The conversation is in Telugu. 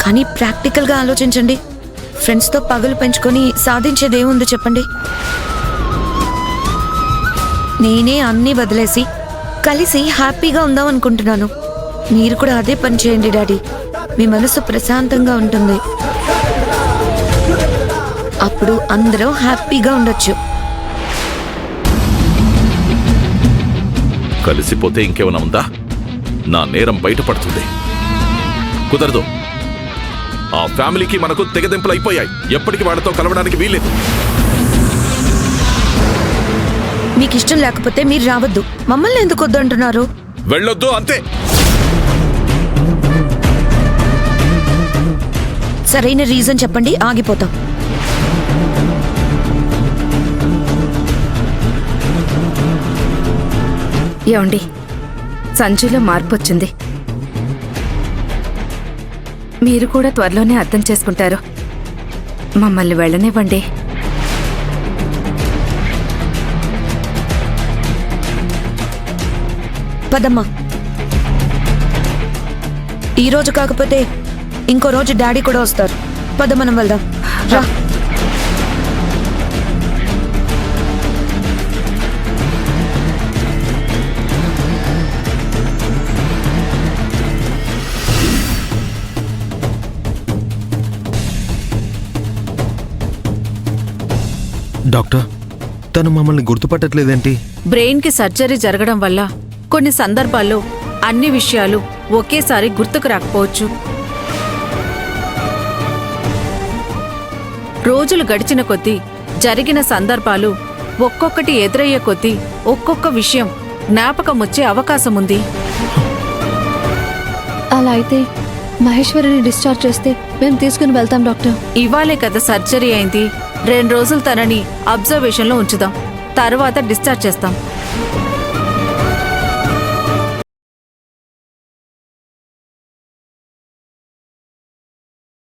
కానీ ప్రాక్టికల్గా ఆలోచించండి. ఫ్రెండ్స్తో పగలు పెంచుకొని సాధించేదేముంది చెప్పండి? నేనే అన్నీ వదిలేసి కలిసి హ్యాపీగా ఉందాం అనుకుంటున్నాను. మీరు కూడా అదే పని చేయండి డాడీ. మీ మనసు ప్రశాంతంగా ఉంటుంది. అప్పుడు అందరూ హ్యాపీగా ఉండొచ్చు. కలిసిపోతే ఇంకేమైనా ఉందా? నా నేరం బయటపడుతుంది. కుదరదు. ఆ ఫ్యామిలీకి మనకు తెగదెంపులు అయిపోయాయి. ఎప్పటికీ వాళ్ళతో కలవడానికి వీల్లేదు. మీకు ఇష్టం లేకపోతే మీరు రావద్దు. మమ్మల్ని ఎందుకు వద్దు అంటున్నారు? వెళ్ళొద్దు అంతే. సరైన రీజన్ చెప్పండి, ఆగిపోతాం. ఏమండి, సంజులో మార్పు వచ్చింది. మీరు కూడా త్వరలోనే అర్థం చేసుకుంటారు. మమ్మల్ని వెళ్ళనివ్వండి. పదమ్మా. ఈరోజు కాకపోతే ఇంకో రోజు డాడీ కూడా వస్తారు. పద, మనం వెళ్దాం. రా. డాక్టర్, తను మమ్మల్ని గుర్తుపట్టట్లేదేంటి? బ్రెయిన్ కి సర్జరీ జరగడం వల్ల కొన్ని సందర్భాల్లో అన్ని విషయాలు ఒకేసారి గుర్తుకు రాకపోవచ్చు. రోజులు గడిచిన కొద్దీ జరిగిన సందర్భాలు ఒక్కొక్కటి ఎదురయ్యే కొద్దీ ఒక్కొక్క విషయం జ్ఞాపకం వచ్చే అవకాశం ఉంది. అలా అయితే మహేశ్వరిని డిశ్చార్జ్ చేస్తే మేము తీసుకుని వెళ్తాం డాక్టర్. ఇవాళే కదా సర్జరీ అయింది. 2 రోజులు తనని అబ్జర్వేషన్లో ఉంచుదాం. తర్వాత డిశ్చార్జ్ చేస్తాం.